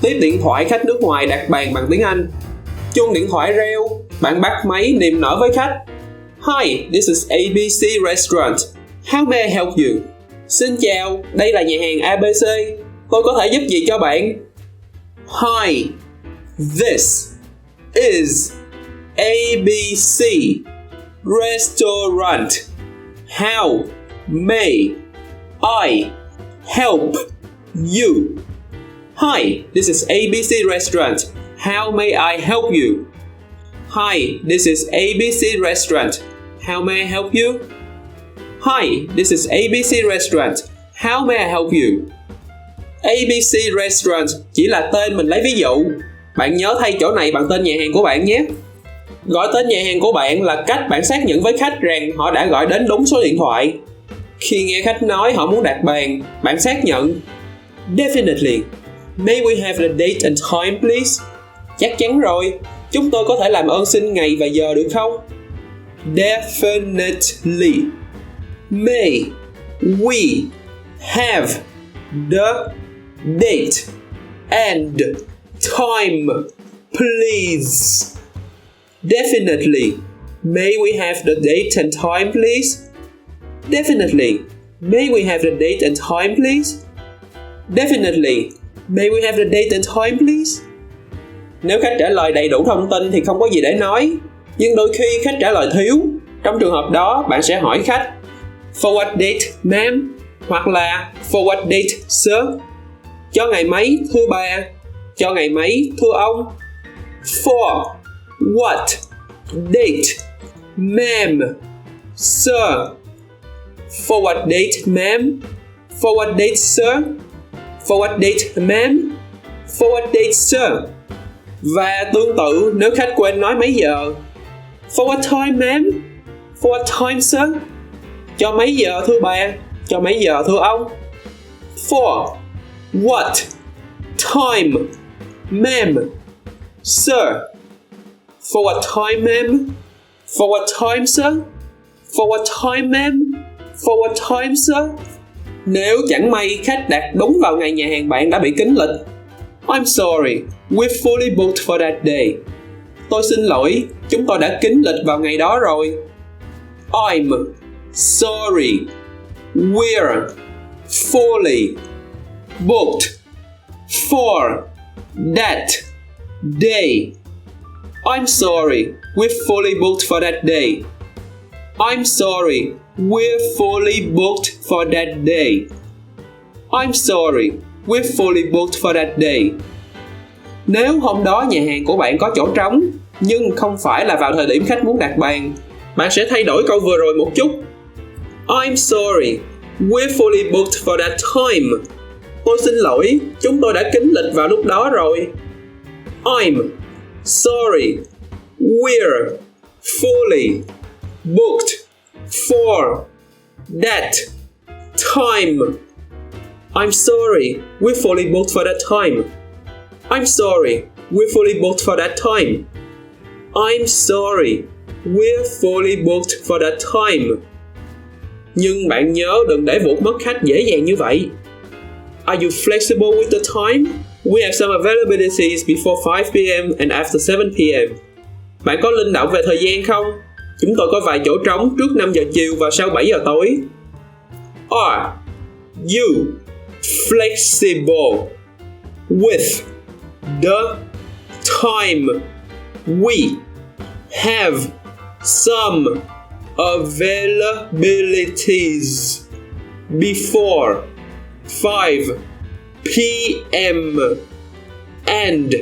Tiếp điện thoại khách nước ngoài đặt bàn bằng tiếng Anh. Chuông điện thoại reo, bạn bắt máy niềm nở với khách. Hi, this is ABC Restaurant. How may I help you? Xin chào, đây là nhà hàng ABC. Tôi có thể giúp gì cho bạn? Hi, this is ABC Restaurant. How may I help you? Hi, this is ABC Restaurant. How may I help you? Hi, this is ABC Restaurant. How may I help you? Hi, this is ABC Restaurant. How may I help you? ABC Restaurant chỉ là tên mình lấy ví dụ. Bạn nhớ thay chỗ này bằng tên nhà hàng của bạn nhé. Gọi tên nhà hàng của bạn là cách bạn xác nhận với khách rằng họ đã gọi đến đúng số điện thoại. Khi nghe khách nói họ muốn đặt bàn, bạn xác nhận Definitely. May we have the date and time please? Chắc chắn rồi. Chúng tôi có thể làm ơn xin ngày và giờ được không? Definitely. May we have the date and time please? Definitely. May we have the date and time please? Definitely. May we have the date and time please? Definitely. May we have the date and time please? Nếu khách trả lời đầy đủ thông tin thì không có gì để nói. Nhưng đôi khi khách trả lời thiếu. Trong trường hợp đó, bạn sẽ hỏi khách For what date, ma'am? Hoặc là For what date, sir? Cho ngày mấy, thưa bà? Cho ngày mấy, thưa ông? For what date, ma'am? Sir? For what date, ma'am? For what date, sir? For what date, ma'am? For what date, sir? Và tương tự nếu khách quên nói mấy giờ. For what time, ma'am? For what time, sir? Cho mấy giờ thưa bà? Cho mấy giờ thưa ông? For what time, ma'am? Sir? For what time, ma'am? For what time, sir? For what time, ma'am? For what time, sir? Nếu chẳng may khách đặt đúng vào ngày nhà hàng bạn đã bị kín lịch. I'm sorry, we're fully booked for that day. Tôi xin lỗi, chúng tôi đã kín lịch vào ngày đó rồi. I'm sorry, we're fully booked for that day. I'm sorry, we're fully booked for that day. I'm sorry, we're fully booked for that day. I'm sorry, we're fully booked for that day. Nếu hôm đó nhà hàng của bạn có chỗ trống, nhưng không phải là vào thời điểm khách muốn đặt bàn, bạn sẽ thay đổi câu vừa rồi một chút. I'm sorry, we're fully booked for that time. Tôi xin lỗi, chúng tôi đã kín lịch vào lúc đó rồi. I'm sorry, we're fully booked for that time. I'm sorry, we're fully booked for that time. I'm sorry, we're fully booked for that time. I'm sorry, we're fully booked for that time. Nhưng bạn nhớ đừng để vụt mất khách dễ dàng như vậy. Are you flexible with the time? We have some availabilities before 5 p.m. and after 7 p.m. Bạn có linh động về thời gian không? Chúng tôi có vài chỗ trống trước 5 giờ chiều và sau 7 giờ tối. Are you flexible with the time? We have some availabilities before 5 p.m. and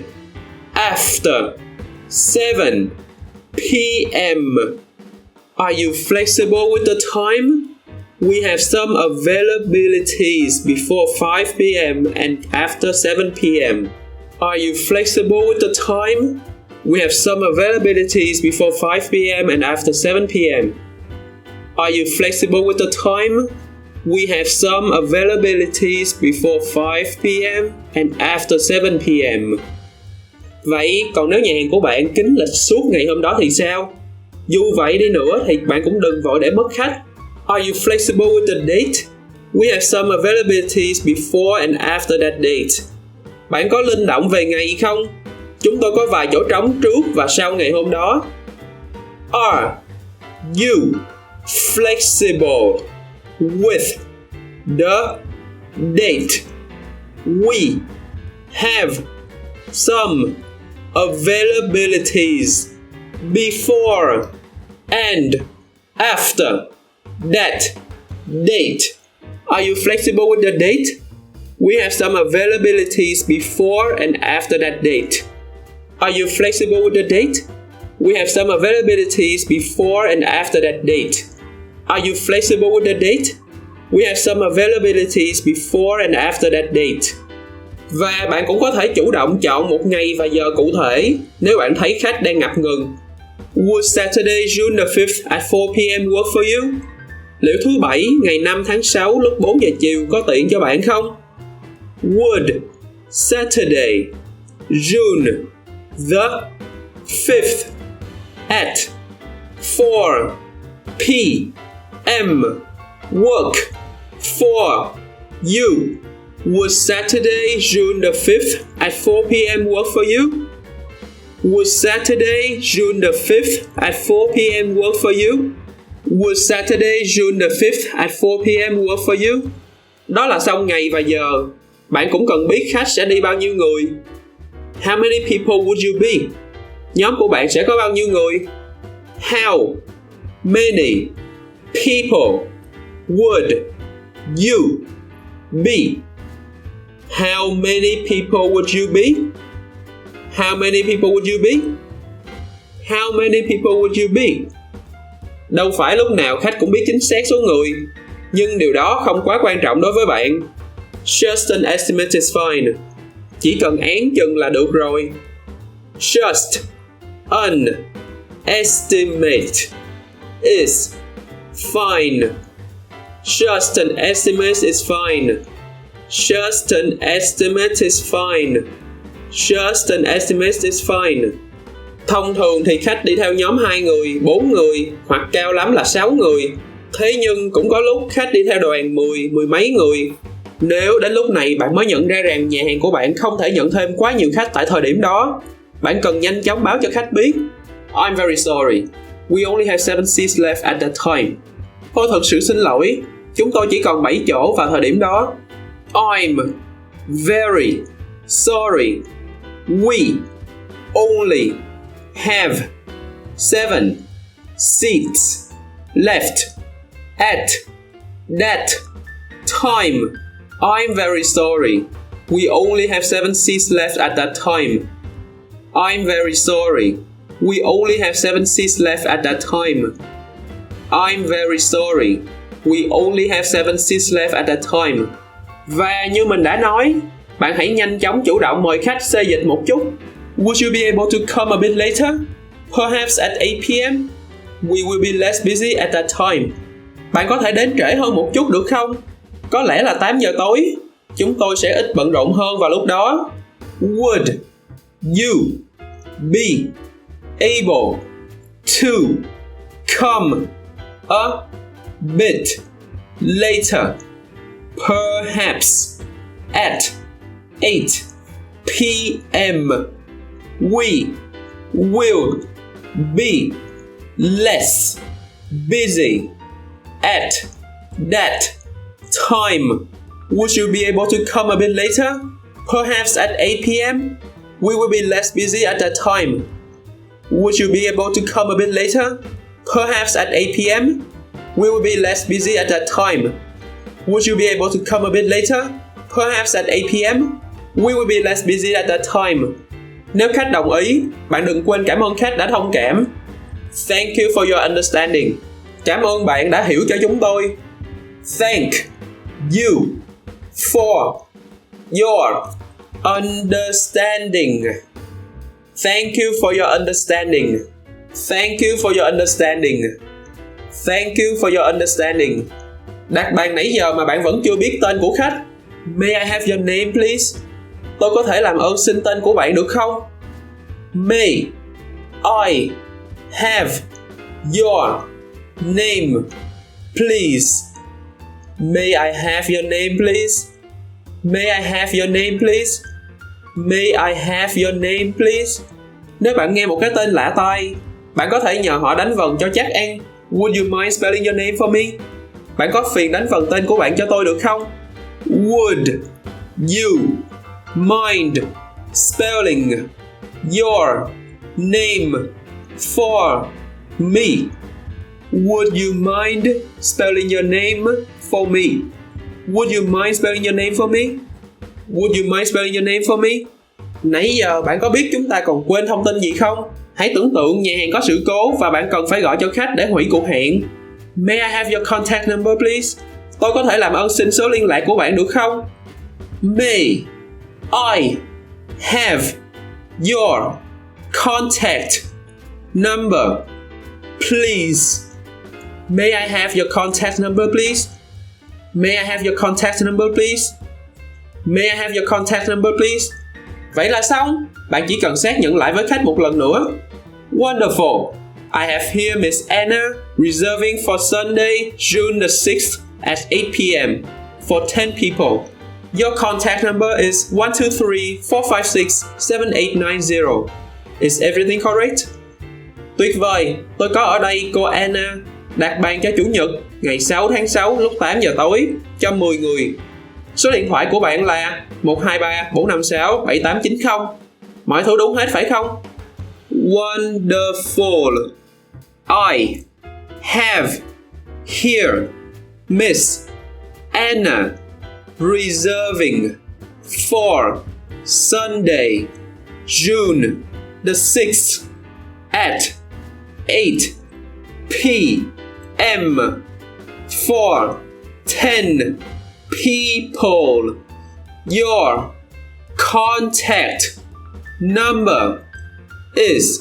after 7 p.m. Are you flexible with the time? We have some availabilities before 5 p.m. and after 7 p.m. Are you flexible with the time? We have some availabilities before 5 p.m. and after 7 p.m. Are you flexible with the time? We have some availabilities before 5 p.m. and after 7 p.m. Vậy còn nếu nhà hàng của bạn kín lịch suốt ngày hôm đó thì sao? Dù vậy đi nữa thì bạn cũng đừng vội để mất khách. Are you flexible with the date? We have some availabilities before and after that date. Bạn có linh động về ngày không? Chúng tôi có vài chỗ trống trước và sau ngày hôm đó. Are you flexible with the date? We have some availabilities before and after that date. Are you flexible with the date? We have some availabilities before and after that date. Are you flexible with the date? We have some availabilities before and after that date. Are you flexible with the date? We have some availabilities before and after that date. Và bạn cũng có thể chủ động chọn một ngày và giờ cụ thể nếu bạn thấy khách đang ngập ngừng. Would Saturday, June the 5th at 4 p.m. work for you? Liệu thứ Bảy, ngày 5 tháng 6 lúc 4 giờ chiều có tiện cho bạn không? Would Saturday, June the 5th at 4 p.m. work for you? Would Saturday, June the 5th at 4 p.m. work for you? Would Saturday, June the 5th at 4 p.m. work for you? Would Saturday, June the 5th at 4 p.m. work for you? Đó là xong ngày và giờ. Bạn cũng cần biết khách sẽ đi bao nhiêu người. How many people would you be? Nhóm của bạn sẽ có bao nhiêu người? How many people would you be? How many people would you be? How many people would you be? How many people would you be? Đâu phải lúc nào khách cũng biết chính xác số người, nhưng điều đó không quá quan trọng đối với bạn. Just an estimate is fine. Chỉ cần án chừng là được rồi. Just an estimate is fine. Just an estimate is fine. Just an estimate is fine. Just an estimate is fine. Thông thường thì khách đi theo nhóm 2 người, 4 người hoặc cao lắm là 6 người. Thế nhưng cũng có lúc khách đi theo đoàn 10, 10 mấy người. Nếu đến lúc này bạn mới nhận ra rằng nhà hàng của bạn không thể nhận thêm quá nhiều khách tại thời điểm đó, bạn cần nhanh chóng báo cho khách biết. I'm very sorry. We only have 7 seats left at that time. Tôi thật sự xin lỗi. Chúng tôi chỉ còn 7 chỗ vào thời điểm đó. I'm very sorry. We only have 7 seats left at that time. I'm very sorry. We only have 7 seats left at that time. I'm very sorry. We only have 7 seats left at that time. I'm very sorry. We only have 7 seats left at that time. Và như mình đã nói, bạn hãy nhanh chóng chủ động mời khách xê dịch một chút. Would you be able to come a bit later? Perhaps at 8 p.m. We will be less busy at that time. Bạn có thể đến trễ hơn một chút được không? Có lẽ là 8 giờ tối. Chúng tôi sẽ ít bận rộn hơn vào lúc đó. Would you be able to come a bit later? Perhaps at 8 p.m. We will be less busy at that time. Would you be able to come a bit later? Perhaps at 8 p.m. We will be less busy at that time. Would you be able to come a bit later? Perhaps at 8 p.m. We will be less busy at that time. Would you be able to come a bit later? Perhaps at 8 p.m. We will be less busy at that time. Nếu khách đồng ý, bạn đừng quên cảm ơn khách đã thông cảm. Thank you for your understanding. Cảm ơn bạn đã hiểu cho chúng tôi. Thank you for your understanding. Thank you for your understanding. Thank you for your understanding. Thank you for your understanding. Đặt bàn nãy giờ mà bạn vẫn chưa biết tên của khách. May I have your name please? Tôi có thể làm ơn xin tên của bạn được không? May I have your name please? May I have your name please? May I have your name please? May I have your name please? Nếu bạn nghe một cái tên lạ tai, bạn có thể nhờ họ đánh vần cho chắc ăn. Would you mind spelling your name for me? Bạn có phiền đánh vần tên của bạn cho tôi được không? Would you mind spelling your name for me? Would you mind spelling your name for me? Would you mind spelling your name for me? Would you mind spelling your name for me? Nãy giờ bạn có biết chúng ta còn quên thông tin gì không? Hãy tưởng tượng nhà hàng có sự cố và bạn cần phải gọi cho khách để hủy cuộc hẹn. May I have your contact number please? Tôi có thể làm ơn xin số liên lạc của bạn được không? May I have your contact number please? May I have your contact number please? May I have your contact number please? May I have your contact number please? Vậy là xong. Bạn chỉ cần xác nhận lại với khách một lần nữa. Wonderful. I have here Miss Anna reserving for Sunday, June the 6th at 8 p.m. for 10 people. Your contact number is 123-456-7890. Is everything correct? Tuyệt vời, tôi có ở đây cô Anna. Đặt bàn cho Chủ nhật, ngày 6 tháng 6 lúc 8 giờ tối, cho 10 người. Số điện thoại của bạn là 123-456-7890. Mọi thứ đúng hết phải không? Wonderful. I have here Miss Anna reserving for Sunday, June the 6th at 8 p.m. for 10 people. Your contact number is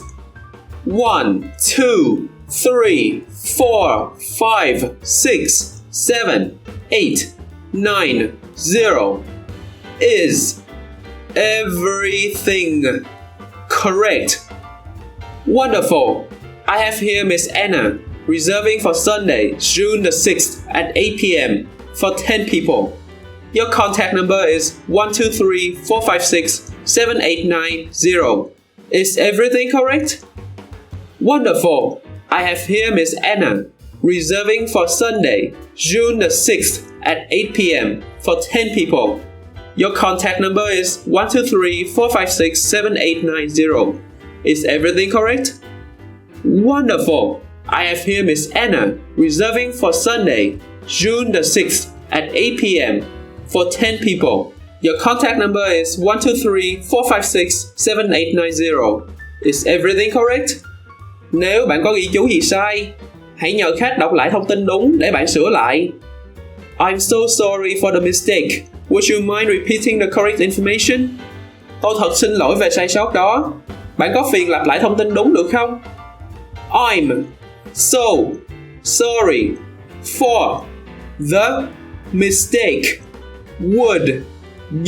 123-456-7890. Is everything correct? Wonderful. I have here Miss Anna reserving for Sunday, June the 6th at 8 p.m. for 10 people. Your contact number is 123-456-7890. Is everything correct? Wonderful. I have here Miss Anna reserving for Sunday, June the 6th at 8 p.m. for 10 people. Your contact number is 123-456-7890. Is everything correct? Wonderful. I have here Miss Anna reserving for Sunday, June the 6th at 8 p.m. for 10 people. Your contact number is 123-456-7890. Is everything correct? Nếu bạn có ghi chú gì sai, hãy nhờ khách đọc lại thông tin đúng để bạn sửa lại. I'm so sorry for the mistake. Would you mind repeating the correct information? Tôi thật xin lỗi về sai sót đó. Bạn có phiền lặp lại thông tin đúng được không? I'm so sorry for the mistake. Would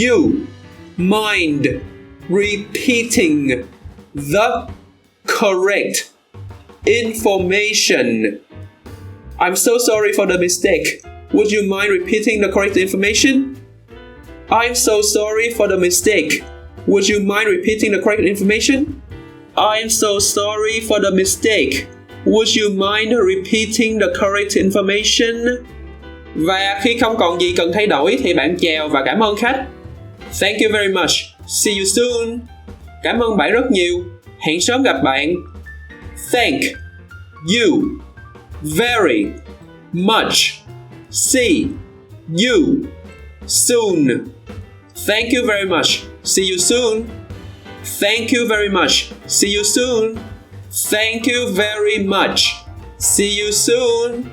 you mind repeating the correct information? I'm so sorry for the mistake. Would you mind repeating the correct information? I'm so sorry for the mistake. Would you mind repeating the correct information? I'm so sorry for the mistake. Would you mind repeating the correct information? Và khi không còn gì cần thay đổi thì bạn chào và cảm ơn khách. Thank you very much. See you soon. Cảm ơn bạn rất nhiều. Hẹn sớm gặp bạn. Thank you very much. See you soon. Thank you very much. See you soon. Thank you very much. See you soon. Thank you very much. See you soon.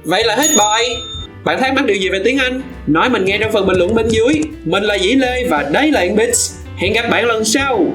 Vậy là hết bài. Bạn thắc mắc điều gì về tiếng Anh? Nói mình nghe trong phần bình luận bên dưới. Mình là Dĩ Lê và đây là Bits. Hẹn gặp bạn lần sau.